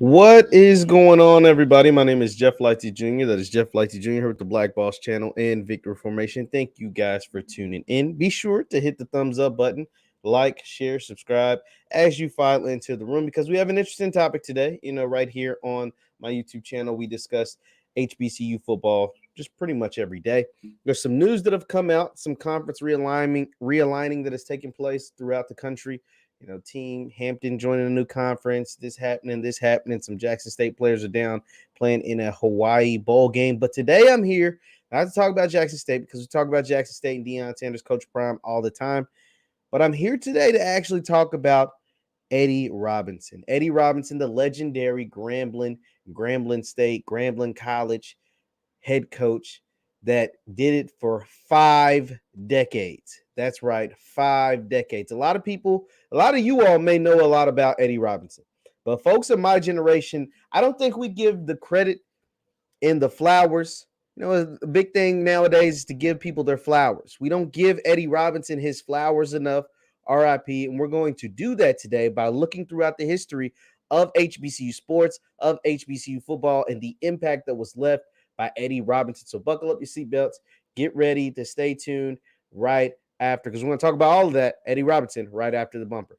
What is going on, everybody? My name is Jeff Lighty Jr. That is Jeff Lighty Jr. here with the Black Boss channel and Victory Formation. Thank you guys for tuning in. Be sure to hit the thumbs up button, like, share, subscribe as you file into the room because we have an interesting topic today. Right here on my YouTube channel, we discuss HBCU football just pretty much every day. There's some news that have come out, some conference realigning that has taken place throughout the country. Team Hampton joining a new conference, this happening. Some Jackson State players are down playing in a Hawaii bowl game. But today I'm here not to talk about Jackson State because we talk about Jackson State and Deion Sanders, Coach Prime, all the time. But I'm here today to actually talk about Eddie Robinson. Eddie Robinson, the legendary Grambling State, Grambling College head coach that did it for 5 decades. That's right, 5 decades. A lot of you all may know a lot about Eddie Robinson, but folks of my generation, I don't think we give the credit and the flowers. A big thing nowadays is to give people their flowers. We don't give Eddie Robinson his flowers enough, RIP, and we're going to do that today by looking throughout the history of HBCU sports, of HBCU football, and the impact that was left by Eddie Robinson. So buckle up your seatbelts, get ready to stay tuned right after, because we're going to talk about all of that, Eddie Robinson, right after the bumper.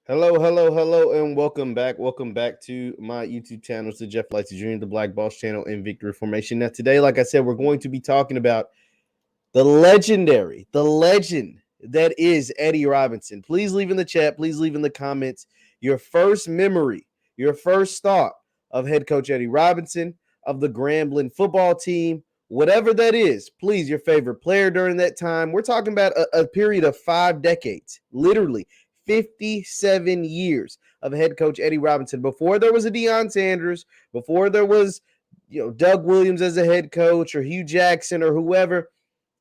Hello, and welcome back. Welcome back to my YouTube channel. It's the Jeff Lighty Jr., the Black Boss channel, and Victory Formation. Now, today, like I said, we're going to be talking about the legend that is Eddie Robinson. Please leave in the chat, please leave in the comments your first memory, your first thought of head coach Eddie Robinson, of the Grambling football team, whatever that is. Please, your favorite player during that time. We're talking about a period of 5 decades, literally 57 years of head coach Eddie Robinson. Before there was a Deion Sanders, before there was Doug Williams as a head coach or Hugh Jackson or whoever,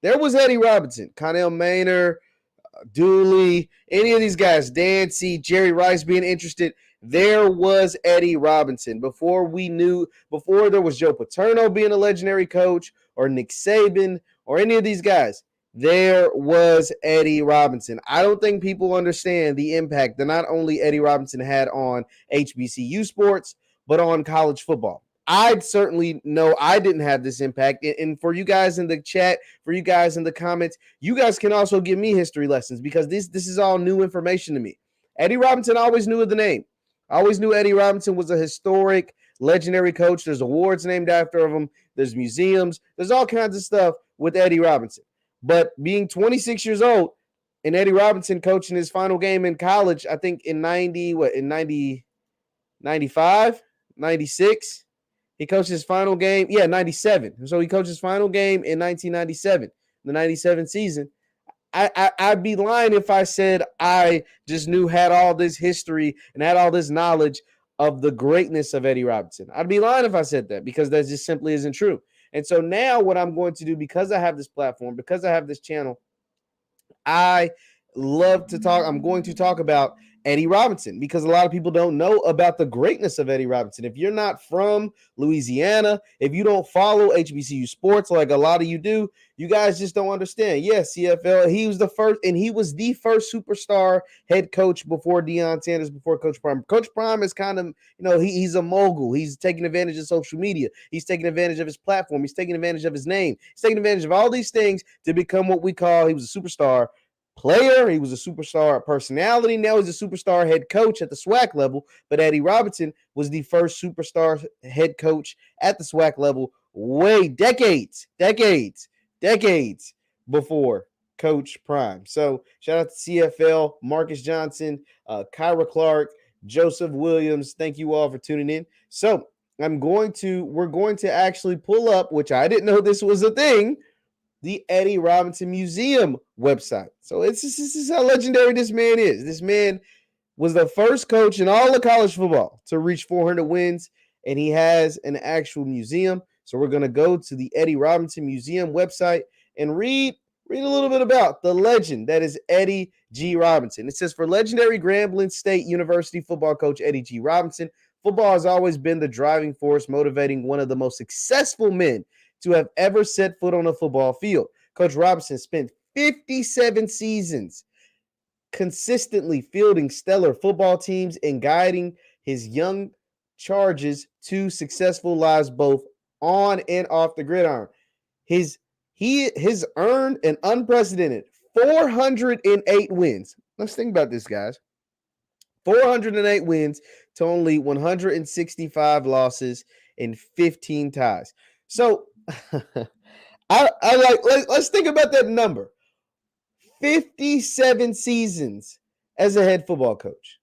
there was Eddie Robinson, Connell Maynor, Dooley, any of these guys, Dancy, Jerry Rice being interested. There was Eddie Robinson. Before there was Joe Paterno being a legendary coach or Nick Saban or any of these guys, there was Eddie Robinson. I don't think people understand the impact that not only Eddie Robinson had on HBCU sports, but on college football. I'd certainly know I didn't have this impact. And for you guys in the chat, for you guys in the comments, you guys can also give me history lessons because this is all new information to me. Eddie Robinson, I always knew of the name. I always knew Eddie Robinson was a historic, legendary coach. There's awards named after him. There's museums. There's all kinds of stuff with Eddie Robinson. But being 26 years old and Eddie Robinson coaching his final game in college, I think in 95, 96, he coached his final game. Yeah, 97. So he coached his final game in 1997, the 97 season. I'd be lying if I said I just had all this history and had all this knowledge of the greatness of Eddie Robinson. I'd be lying if I said that because that just simply isn't true. And so now what I'm going to do, because I have this platform, because I have this channel, I'm going to talk about Eddie Robinson because a lot of people don't know about the greatness of Eddie Robinson. If you're not from Louisiana, if you don't follow HBCU sports like a lot of you do, you guys just don't understand. Yes, CFL, he was the first superstar head coach before Deion Sanders, before Coach Prime. Coach Prime is kind of, he's a mogul. He's taking advantage of social media. He's taking advantage of his platform. He's taking advantage of his name. He's taking advantage of all these things to become what we call, he was a superstar player, he was a superstar personality, now he's a superstar head coach at the SWAC level. But Eddie Robinson was the first superstar head coach at the SWAC level decades before Coach Prime. So shout out to CFL, Marcus Johnson, Kyra Clark, Joseph Williams. Thank you all for tuning in. So we're going to actually pull up, which I didn't know this was a thing, the Eddie Robinson Museum website. So this is how legendary this man is. This man was the first coach in all of college football to reach 400 wins, and he has an actual museum. So we're going to go to the Eddie Robinson Museum website and read Read a little bit about the legend that is Eddie G. Robinson. It says, for legendary Grambling State University football coach Eddie G. Robinson, football has always been the driving force motivating one of the most successful men to have ever set foot on a football field. Coach Robinson spent 57 seasons consistently fielding stellar football teams and guiding his young charges to successful lives both on and off the gridiron. He has earned an unprecedented 408 wins. Let's think about this, guys. 408 wins to only 165 losses and 15 ties. So let's think about that number. 57 seasons as a head football coach.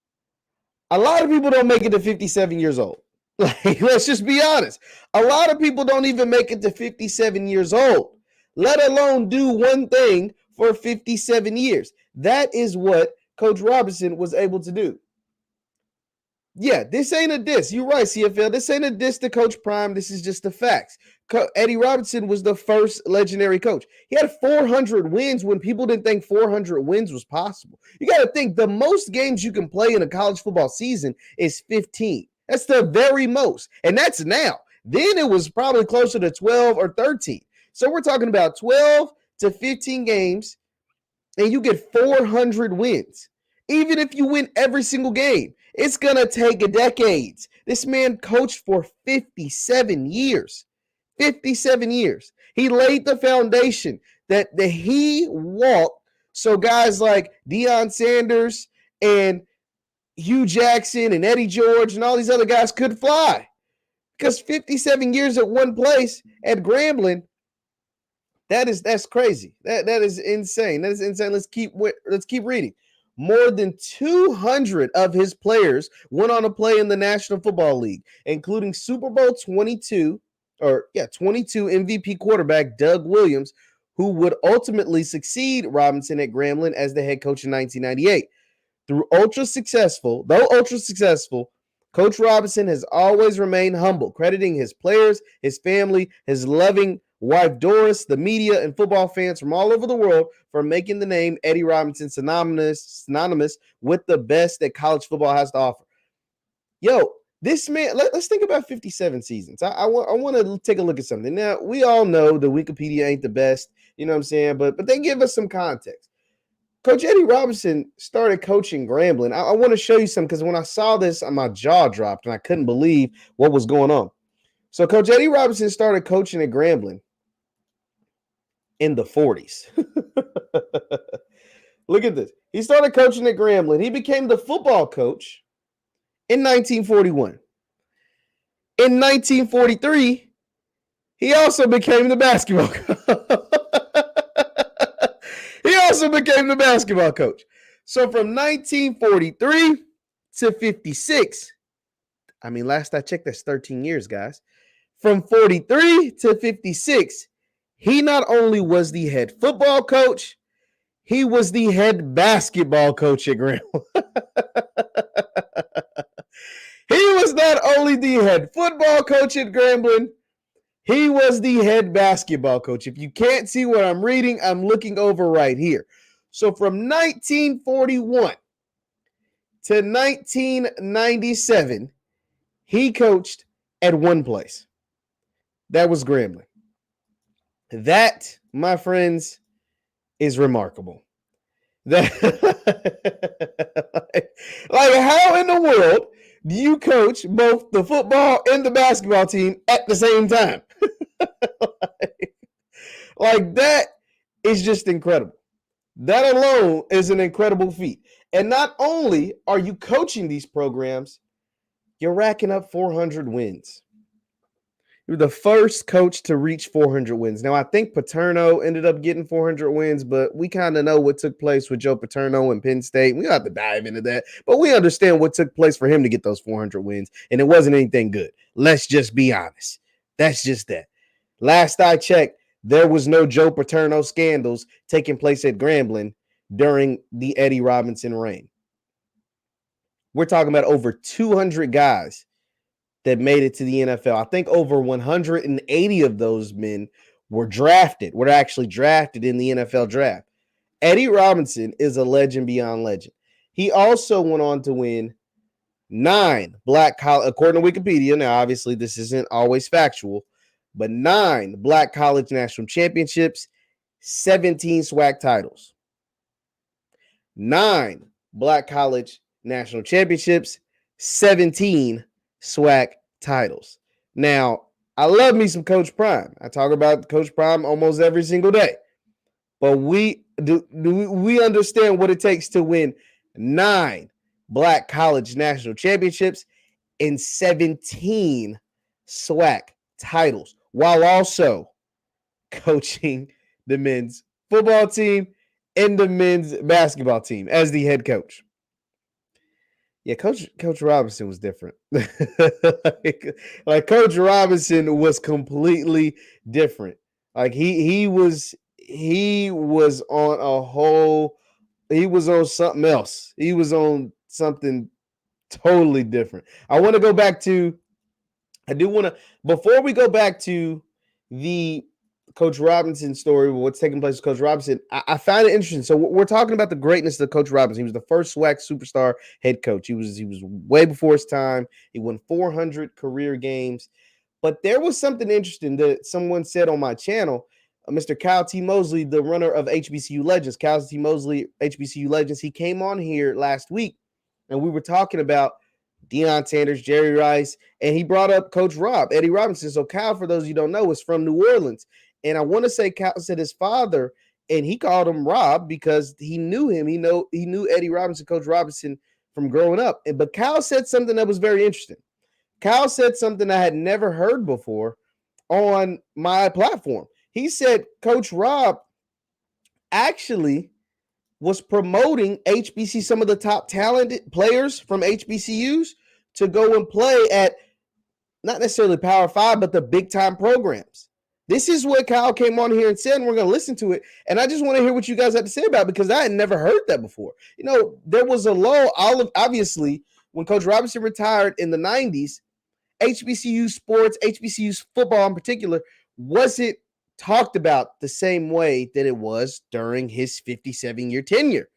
A lot of people don't make it to 57 years old. Like, let's just be honest. A lot of people don't even make it to 57 years old, let alone do one thing for 57 years. That is what Coach Robinson was able to do. Yeah, this ain't a diss. You're right, CFL. This ain't a diss to Coach Prime. This is just the facts. Eddie Robinson was the first legendary coach. He had 400 wins when people didn't think 400 wins was possible. You got to think the most games you can play in a college football season is 15. That's the very most. And that's now. Then it was probably closer to 12 or 13. So we're talking about 12 to 15 games, and you get 400 wins. Even if you win every single game, it's going to take decades. This man coached for 57 years. 57 years. He laid the foundation that he walked so guys like Deion Sanders and Hugh Jackson and Eddie George and all these other guys could fly. Because 57 years at one place at Grambling, that's crazy. That is insane. That is insane. Let's keep reading. More than 200 of his players went on to play in the National Football League, including Super Bowl 22 MVP quarterback Doug Williams, who would ultimately succeed Robinson at Grambling as the head coach in 1998. Though ultra successful, Coach Robinson has always remained humble, crediting his players, his family, his loving wife Doris, the media, and football fans from all over the world for making the name Eddie Robinson synonymous with the best that college football has to offer. Yo, this man, let's think about 57 seasons. I want to take a look at something. Now, we all know that Wikipedia ain't the best, you know what I'm saying? But they give us some context. Coach Eddie Robinson started coaching Grambling. I want to show you something because when I saw this, my jaw dropped and I couldn't believe what was going on. So Coach Eddie Robinson started coaching at Grambling in the 40s. Look at this. He started coaching at Grambling. He became the football coach in 1941. In 1943, he also became the basketball coach. So from 1943 to 56, I mean, last I checked, that's 13 years, guys. From 43 to 56, he not only was the head football coach, he was the head basketball coach at Grambling. He was not only the head football coach at Grambling, he was the head basketball coach. If you can't see what I'm reading, I'm looking over right here. So from 1941 to 1997, he coached at one place. That was Grambling. That, my friends, is remarkable. Like how in the world do you coach both the football and the basketball team at the same time? like that is just incredible. That alone is an incredible feat. And not only are you coaching these programs, you're racking up 400 wins. You're the first coach to reach 400 wins. Now, I think Paterno ended up getting 400 wins, but we kind of know what took place with Joe Paterno and Penn State. We don't have to dive into that, but we understand what took place for him to get those 400 wins, and it wasn't anything good. Let's just be honest. That's just that. Last I checked, there was no Joe Paterno scandals taking place at Grambling during the Eddie Robinson reign. We're talking about over 200 guys that made it to the NFL. I think over 180 of those men were actually drafted in the NFL draft. Eddie Robinson is a legend beyond legend. He also went on to win 9 black college, according to Wikipedia. Now, obviously, this isn't always factual, but 9 black college national championships, 17 SWAC titles. 9 black college national championships, 17 SWAC titles. Now, I love me some Coach Prime. I talk about Coach Prime almost every single day. But we understand what it takes to win 9 black college national championships and 17 SWAC titles, while also coaching the men's football team and the men's basketball team as the head coach. Yeah, Coach Robinson was different. like Coach Robinson was completely different. Like he was on something else. He was on something totally different. Before we go back to the Coach Robinson story, what's taking place with Coach Robinson, I find it interesting. So we're talking about the greatness of Coach Robinson. He was the first SWAC superstar head coach. He was way before his time. He won 400 career games. But there was something interesting that someone said on my channel. Mr. Kyle T. Mosley, the runner of HBCU Legends, Kyle T. Mosley, HBCU Legends, he came on here last week, and we were talking about Deion Sanders, Jerry Rice, and he brought up Coach Rob, Eddie Robinson. So Kyle, for those of you who don't know, is from New Orleans. And I want to say Kyle said his father, and he called him Rob because he knew him. He knew Eddie Robinson, Coach Robinson, from growing up. But Kyle said something that was very interesting. Kyle said something I had never heard before on my platform. He said Coach Rob actually was promoting some of the top talented players from HBCUs to go and play at not necessarily Power 5, but the big-time programs. This is what Kyle came on here and said, and we're going to listen to it. And I just want to hear what you guys have to say about it because I had never heard that before. You know, there was a lull, obviously, when Coach Robinson retired in the 90s, HBCU sports, HBCU football in particular, wasn't talked about the same way that it was during his 57-year tenure.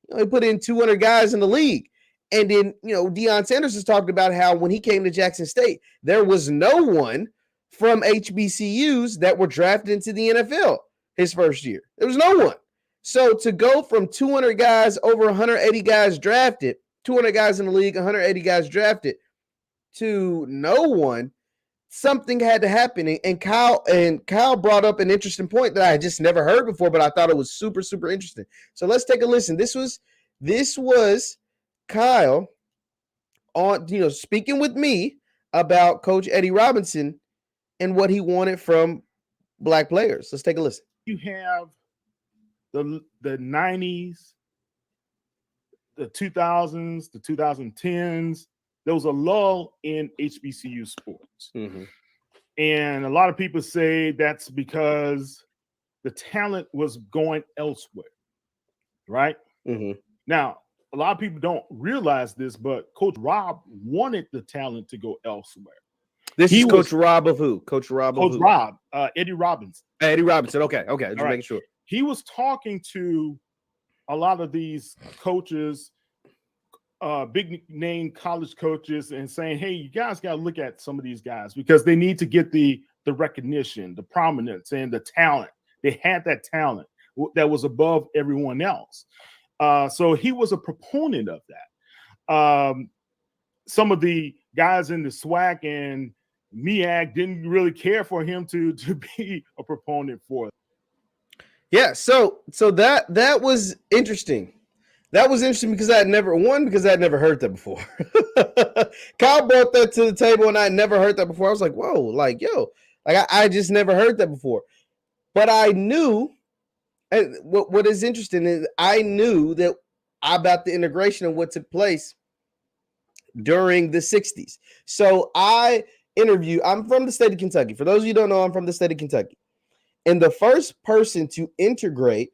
You know, he put in 200 guys in the league. And then, Deion Sanders has talked about how when he came to Jackson State, there was no one from HBCUs that were drafted into the NFL his first year. There was no one. So to go from 200 guys, over 180 guys drafted, 200 guys in the league, 180 guys drafted, to no one, something had to happen. And Kyle brought up an interesting point that I had just never heard before, but I thought it was super, super interesting. So let's take a listen. This was Kyle on, speaking with me about Coach Eddie Robinson and what he wanted from black players. Let's take a listen. You have the 90s, the 2000s, the 2010s. There was a lull in HBCU sports. Mm-hmm. And a lot of people say that's because the talent was going elsewhere, right? Mm-hmm. Now, a lot of people don't realize this, but Coach Rob wanted the talent to go elsewhere. This is Coach Rob of who? Coach Rob of who? Rob, Eddie Robinson. Eddie Robinson. Okay. Just making sure. He was talking to a lot of these coaches, big name college coaches, and saying, hey, you guys got to look at some of these guys because they need to get the recognition, the prominence, and the talent. They had that talent that was above everyone else. So he was a proponent of that. Some of the guys in the SWAC and MEAC didn't really care for him to be a proponent for it. Yeah, so that was interesting. That was interesting because I had never heard that before. Kyle brought that to the table and I had never heard that before. I was like, whoa, I just never heard that before. But I knew, and what is interesting is I knew that about the integration of what took place during the 60s. So I'm from the state of Kentucky. For those of you who don't know, I'm from the state of Kentucky. And the first person to integrate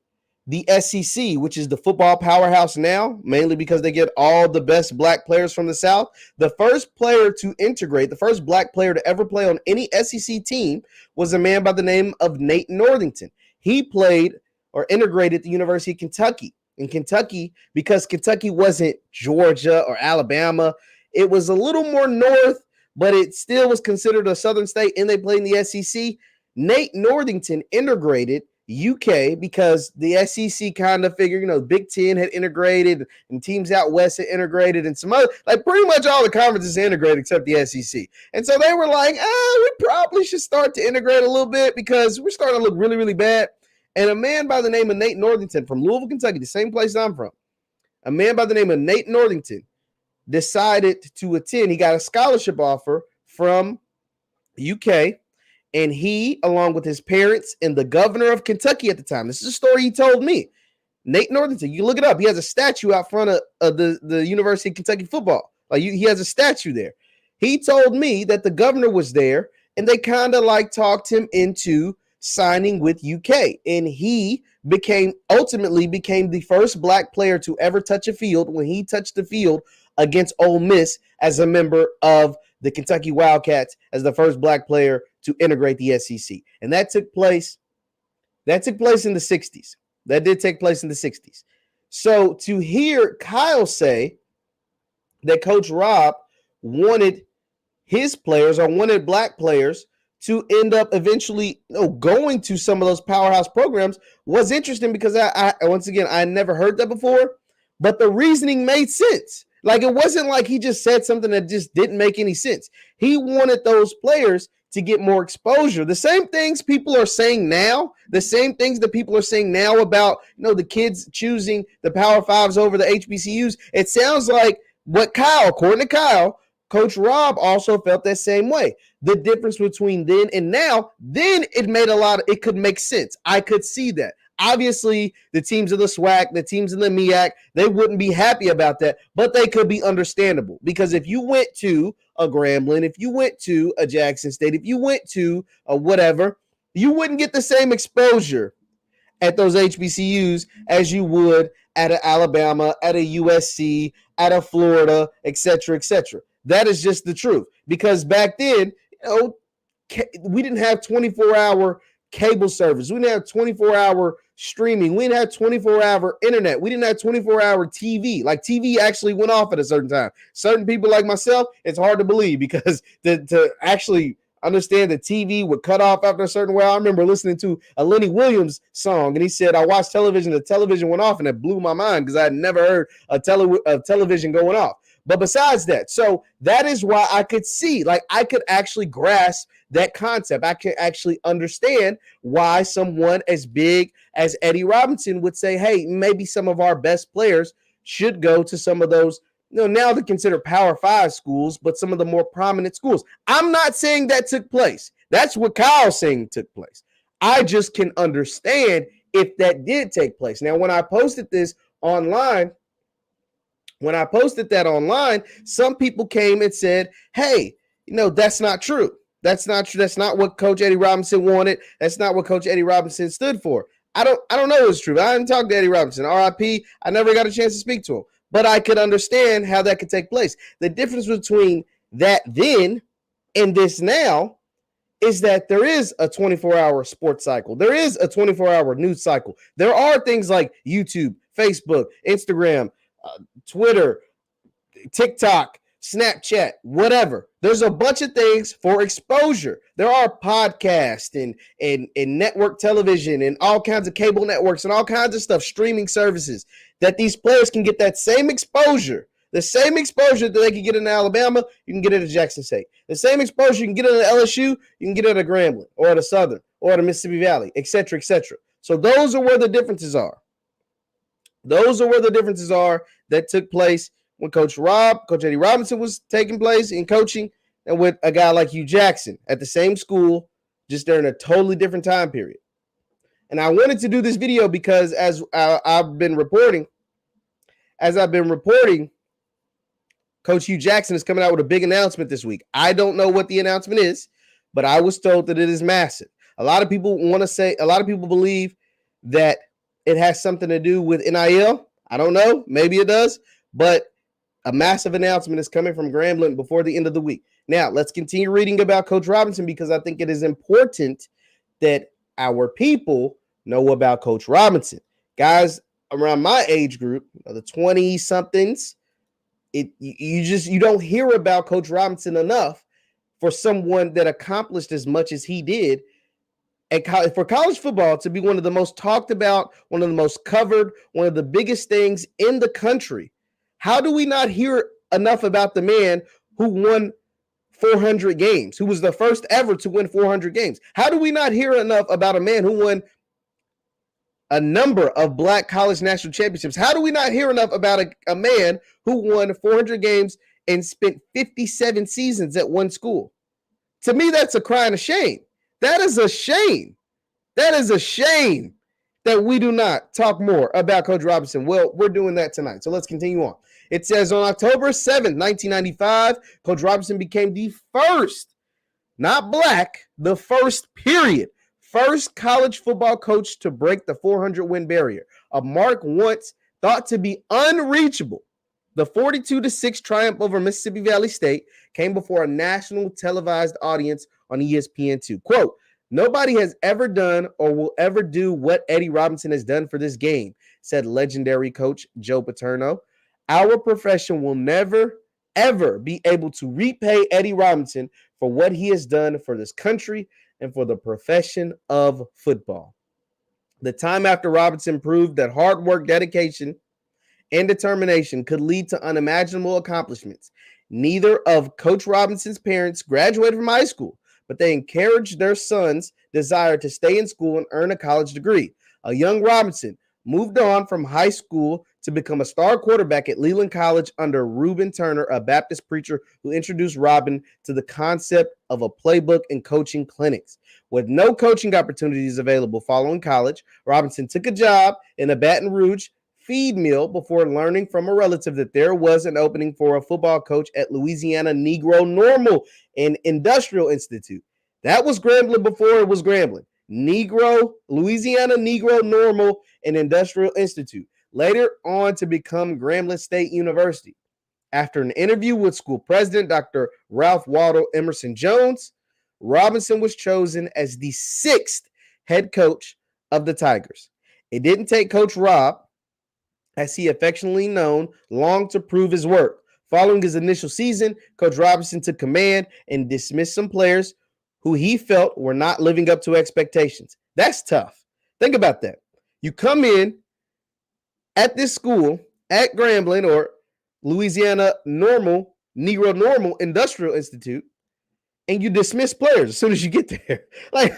the SEC, which is the football powerhouse now, mainly because they get all the best black players from the South. The first player to integrate, the first black player to ever play on any SEC team was a man by the name of Nate Northington. He played or integrated the University of Kentucky. In Kentucky, because Kentucky wasn't Georgia or Alabama, it was a little more north, but it still was considered a southern state, and they played in the SEC. Nate Northington integrated UK because the SEC kind of figured, Big Ten had integrated and teams out west had integrated and some other, like pretty much all the conferences integrated except the SEC. And so they were like, we probably should start to integrate a little bit because we're starting to look really, really bad. And a man by the name of Nate Northington from Louisville, Kentucky, the same place I'm from, a man by the name of Nate Northington decided to attend. He got a scholarship offer from UK, and he, along with his parents and the governor of Kentucky at the time, this is a story he told me, Nate Northington, you look it up. He has a statue out front of the University of Kentucky football. He has a statue there. He told me that the governor was there, and they kind of talked him into signing with UK, and he ultimately became the first black player to ever touch a field when he touched the field against Ole Miss as a member of the Kentucky Wildcats, as the first black player to integrate the SEC. And that took place in the 60s. That did take place in the 60s. So to hear Kyle say that Coach Rob wanted his players or wanted black players to end up eventually going to some of those powerhouse programs was interesting because I once again, I never heard that before, but the reasoning made sense. It wasn't like he just said something that just didn't make any sense. He wanted those players to get more exposure. The same things people are saying now, the same things that people are saying now about, the kids choosing the Power Fives over the HBCUs. It sounds like according to Kyle, Coach Rob also felt that same way. The difference between then and now, then it could make sense. I could see that. Obviously, the teams of the SWAC, the teams in the MEAC, they wouldn't be happy about that, but they could be understandable because if you went to a Grambling, if you went to a Jackson State, if you went to a whatever, you wouldn't get the same exposure at those HBCUs as you would at an Alabama, at a USC, at a Florida, etc., etc. That is just the truth because back then, we didn't have 24-hour cable service. We didn't have 24-hour streaming. We didn't have 24-hour internet. We didn't have 24-hour TV. TV actually went off at a certain time. Certain people like myself, it's hard to believe because to actually understand that TV would cut off after a certain while. I remember listening to a Lenny Williams song, and he said, I watched television, the television went off, and it blew my mind because I had never heard a television going off. But besides that, so that is why I could see, I could actually grasp that concept. I could actually understand why someone as big as Eddie Robinson would say, hey, maybe some of our best players should go to some of those, now they're considered Power 5 schools, but some of the more prominent schools. I'm not saying that took place. That's what Kyle's saying took place. I just can understand if that did take place. Now, when I posted this online, some people came and said, hey, that's not true. That's not true. That's not what Coach Eddie Robinson wanted. That's not what Coach Eddie Robinson stood for. I don't know it's true. I didn't talk to Eddie Robinson. RIP. I never got a chance to speak to him. But I could understand how that could take place. The difference between that then and this now is that there is a 24-hour sports cycle. There is a 24-hour news cycle. There are things like YouTube, Facebook, Instagram, Twitter, TikTok, Snapchat, whatever. There's a bunch of things for exposure. There are podcasts and network television and all kinds of cable networks and all kinds of stuff, streaming services that these players can get that same exposure. The same exposure that they can get in Alabama, you can get it at Jackson State. The same exposure you can get it at LSU, you can get it at Grambling or at a Southern or at a Mississippi Valley, et cetera, et cetera. So those are where the differences are. Those are where the differences are that took place when Coach Eddie Robinson was taking place in coaching and with a guy like Hugh Jackson at the same school, just during a totally different time period. And I wanted to do this video because as I've been reporting, Coach Hugh Jackson is coming out with a big announcement this week. I don't know what the announcement is, but I was told that it is massive. A lot of people believe that it has something to do with NIL. I don't know. Maybe it does. But a massive announcement is coming from Grambling before the end of the week. Now, let's continue reading about Coach Robinson because I think it is important that our people know about Coach Robinson. Guys around my age group, the 20-somethings, you don't hear about Coach Robinson enough for someone that accomplished as much as he did for college football to be one of the most talked about, one of the most covered, one of the biggest things in the country. How do we not hear enough about the man who won 400 games, who was the first ever to win 400 games? How do we not hear enough about a man who won a number of Black college national championships? How do we not hear enough about a man who won 400 games and spent 57 seasons at one school? To me, that's a crying of shame. That is a shame. That is a shame that we do not talk more about Coach Robinson. Well, we're doing that tonight. So let's continue on. It says on October 7th, 1995, Coach Robinson became the first, not Black, the first college football coach to break the 400-win barrier, a mark once thought to be unreachable. The 42-6 triumph over Mississippi Valley State came before a national televised audience on ESPN2. Quote, "Nobody has ever done or will ever do what Eddie Robinson has done for this game," said legendary coach Joe Paterno. "Our profession will never, ever be able to repay Eddie Robinson for what he has done for this country and for the profession of football." The time after Robinson proved that hard work, dedication, and determination could lead to unimaginable accomplishments. Neither of Coach Robinson's parents graduated from high school, but they encouraged their son's desire to stay in school and earn a college degree. A young Robinson moved on from high school to become a star quarterback at Leland College under Reuben Turner, a Baptist preacher who introduced Robin to the concept of a playbook and coaching clinics. With no coaching opportunities available following college, Robinson took a job in a Baton Rouge feed mill before learning from a relative that there was an opening for a football coach at Louisiana Negro Normal and Industrial Institute. That was Grambling before it was Grambling. Louisiana Negro Normal and Industrial Institute, later on to become Grambling State University. After an interview with school president, Dr. Ralph Waldo Emerson Jones, Robinson was chosen as the 6th head coach of the Tigers. It didn't take Coach Rob, as he affectionately known, long to prove his work. Following his initial season, Coach Robinson took command and dismissed some players who he felt were not living up to expectations. That's tough. Think about that. You come in at this school, at Grambling or Louisiana Negro Normal Industrial Institute, and you dismiss players as soon as you get there. Like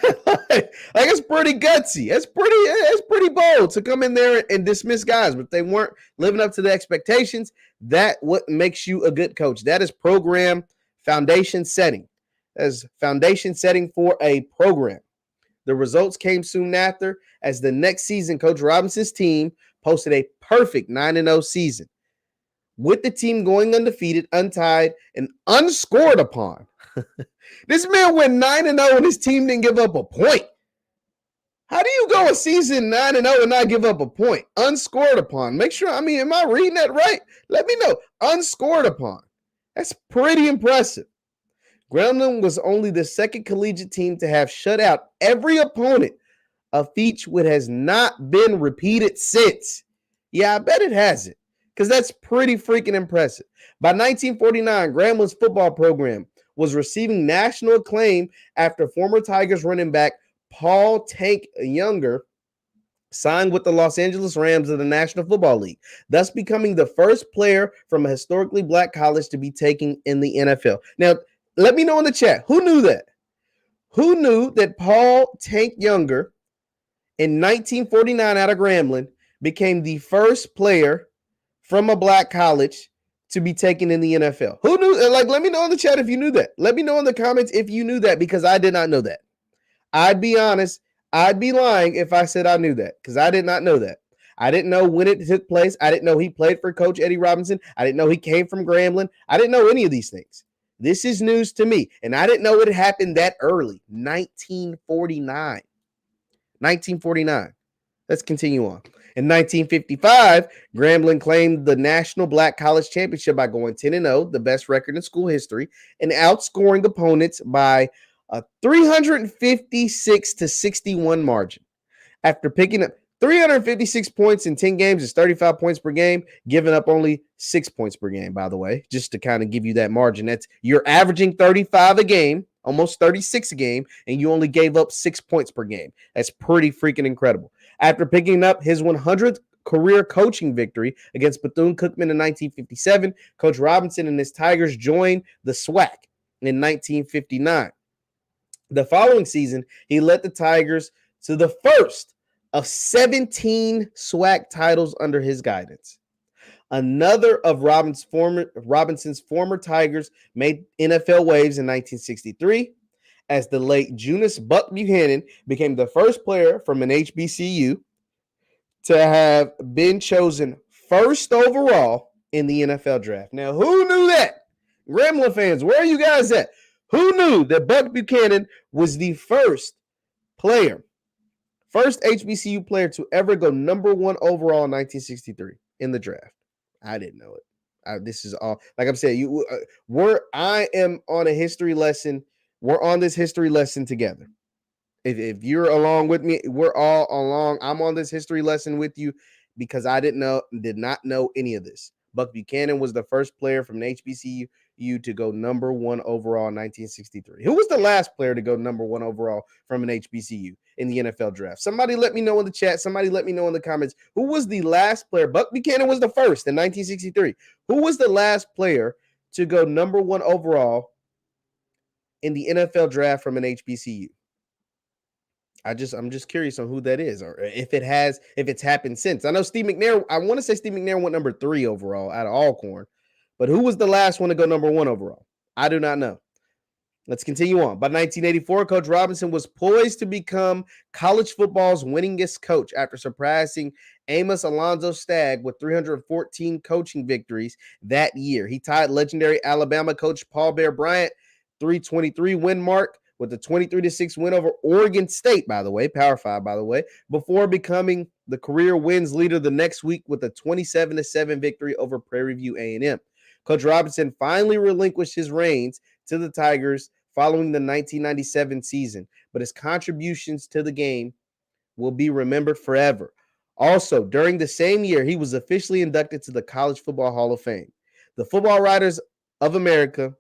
it's pretty gutsy. It's pretty bold to come in there and dismiss guys, but if they weren't living up to the expectations, that what makes you a good coach. That is program foundation setting. As foundation setting for a program. The results came soon after, as the next season, Coach Robinson's team posted a perfect 9-0 season, with the team going undefeated, untied, and unscored upon. This man went 9-0 and his team didn't give up a point. How do you go a season 9-0 and not give up a point? Unscored upon. Make sure, am I reading that right? Let me know. Unscored upon. That's pretty impressive. Grambling was only the second collegiate team to have shut out every opponent, a feat which has not been repeated since. Yeah, I bet it hasn't, because that's pretty freaking impressive. By 1949, Grambling's football program was receiving national acclaim after former Tigers running back Paul Tank Younger signed with the Los Angeles Rams of the National Football League, thus becoming the first player from a historically Black college to be taken in the NFL. Now, let me know in the chat, who knew that? Who knew that Paul Tank Younger in 1949 out of Grambling became the first player from a Black college to be taken in the NFL? Who knew? Let me know in the chat if you knew that. Let me know in the comments if you knew that, because I did not know that. I'd be honest. I'd be lying if I said I knew that, because I did not know that. I didn't know when it took place. I didn't know he played for Coach Eddie Robinson. I didn't know he came from Grambling. I didn't know any of these things. This is news to me, and I didn't know it happened that early. 1949. Let's continue on. In 1955, Grambling claimed the National Black College Championship by going 10-0, the best record in school history, and outscoring opponents by a 356-61 margin. After picking up 356 points in 10 games is 35 points per game, giving up only 6 points per game, by the way, just to kind of give you that margin. That's you're averaging 35 a game, almost 36 a game, and you only gave up 6 points per game. That's pretty freaking incredible. After picking up his 100th career coaching victory against Bethune-Cookman in 1957, Coach Robinson and his Tigers joined the SWAC in 1959. The following season, he led the Tigers to the first of 17 SWAC titles under his guidance. Another of Robinson's former Tigers made NFL waves in 1963 as the late Jonas Buck Buchanan became the first player from an HBCU to have been chosen first overall in the NFL draft. Now, who knew that? Grambling fans, where are you guys at? Who knew that Buck Buchanan was the first HBCU player to ever go number 1 overall in 1963 in the draft? I didn't know it. This is all, like I'm saying, I am on a history lesson. We're on this history lesson together. If you're along with me, we're all along. I'm on this history lesson with you because I did not know any of this. Buck Buchanan was the first player from an HBCU to go number 1 overall in 1963. Who was the last player to go number 1 overall from an HBCU in the NFL draft? Somebody let me know in the chat. Somebody let me know in the comments. Who was the last player? Buck Buchanan was the first in 1963. Who was the last player to go number 1 overall in the NFL draft from an HBCU? I'm just curious on who that is, or if it's happened since. I know Steve McNair. I want to say Steve McNair went number 3 overall out of Alcorn, but who was the last one to go number 1 overall? I do not know. Let's continue on. By 1984, Coach Robinson was poised to become college football's winningest coach after surpassing Amos Alonzo Stagg with 314 coaching victories that year. He tied legendary Alabama coach Paul Bear Bryant 323 win mark with a 23-6 win over Oregon State, by the way, Power 5, by the way, before becoming the career wins leader the next week with a 27-7 victory over Prairie View A&M. Coach Robinson finally relinquished his reins to the Tigers following the 1997 season, but his contributions to the game will be remembered forever. Also, during the same year, he was officially inducted to the College Football Hall of Fame. The Football Writers of America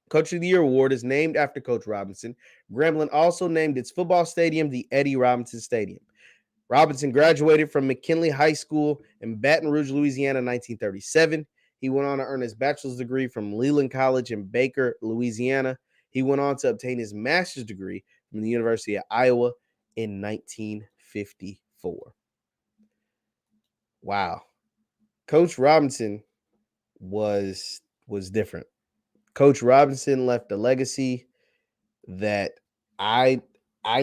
Coach of the Year award is named after Coach Robinson. Grambling also named its football stadium the Eddie Robinson Stadium. Robinson graduated from McKinley High School in Baton Rouge, Louisiana in 1937. He went on to earn his bachelor's degree from Leland College in Baker, Louisiana. He went on to obtain his master's degree from the University of Iowa in 1954. Wow. Coach Robinson was different. Coach Robinson left a legacy that I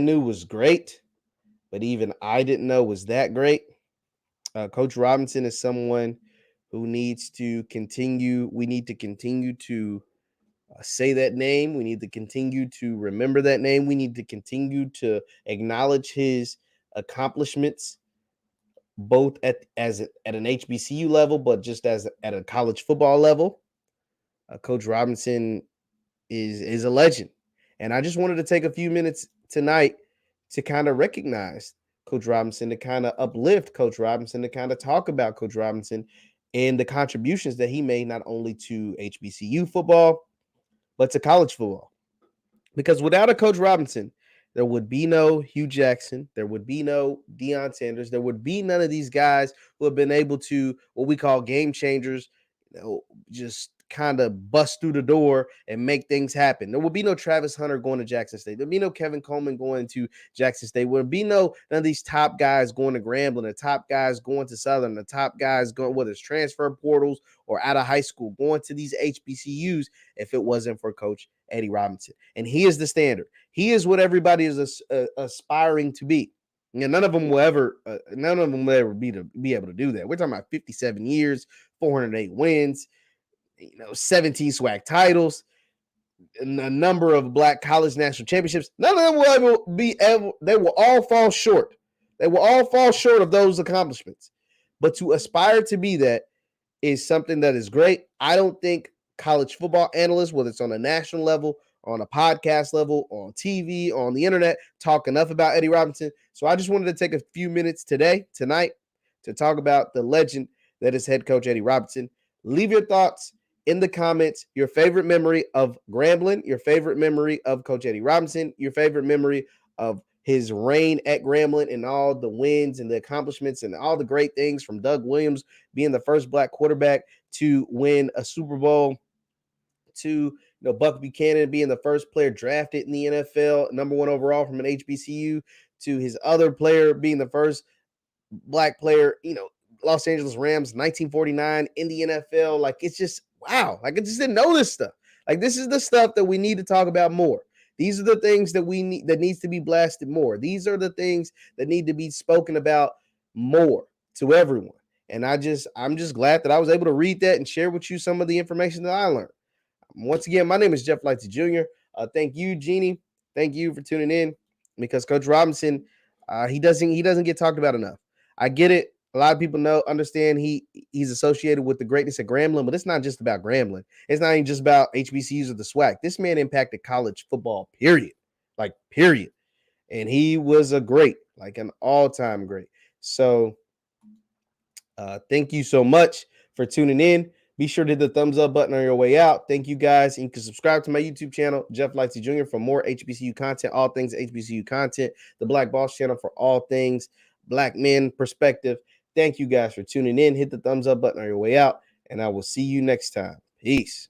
knew was great, but even I didn't know was that great. Coach Robinson is someone who needs to continue. We need to continue to say that name. We need to continue to remember that name. We need to continue to acknowledge his accomplishments, both at an HBCU level, but just as at a college football level. Coach Robinson is a legend. And I just wanted to take a few minutes tonight to kind of recognize Coach Robinson, to kind of uplift Coach Robinson, to kind of talk about Coach Robinson and the contributions that he made not only to HBCU football, but to college football. Because without a Coach Robinson, there would be no Hugh Jackson. There would be no Deion Sanders. There would be none of these guys who have been able to, what we call game changers, just kind of bust through the door and make things happen. There will be no Travis Hunter going to Jackson State. There'll be no Kevin Coleman going to Jackson State. There will be none of these top guys going to Grambling, the top guys going to Southern, the top guys going, whether it's transfer portals or out of high school, going to these HBCUs if it wasn't for Coach Eddie Robinson. And he is the standard. He is what everybody is aspiring to be. None of them will ever be able to do that. We're talking about 57 years, 408 wins, 17 SWAC titles, and a number of Black college national championships. None of them will ever be able. They will all fall short They will all fall short of those accomplishments. But to aspire to be that is something that is great. I don't think college football analysts, whether it's on a national level, on a podcast level, on TV, on the internet, talk enough about Eddie Robinson. So I just wanted to take a few minutes tonight, to talk about the legend that is head coach Eddie Robinson. Leave your thoughts in the comments, your favorite memory of Grambling, your favorite memory of Coach Eddie Robinson, your favorite memory of his reign at Grambling and all the wins and the accomplishments and all the great things, from Doug Williams being the first black quarterback to win a Super Bowl, to Buck Buchanan being the first player drafted in the NFL, number 1 overall from an HBCU, to his other player being the first black player, Los Angeles Rams, 1949 in the NFL. Like, it's just, wow. Like, I just didn't know this stuff. Like, this is the stuff that we need to talk about more. These are the things that we need, that needs to be blasted more. These are the things that need to be spoken about more to everyone. And I'm just glad that I was able to read that and share with you some of the information that I learned. Once again, my name is Jeff Lightsey Jr. Thank you, Jeannie. Thank you for tuning in, because Coach Robinson, he doesn't get talked about enough. I get it. A lot of people understand he's associated with the greatness of Grambling, but it's not just about Grambling. It's not even just about HBCUs or the SWAC. This man impacted college football, period. And he was a great, like an all-time great. So thank you so much for tuning in. Be sure to hit the thumbs up button on your way out. Thank you, guys. And you can subscribe to my YouTube channel, Jeff Lightsey Jr., for more HBCU content, all things HBCU content, the Black Boss channel for all things Black men perspective. Thank you guys for tuning in. Hit the thumbs up button on your way out, and I will see you next time. Peace.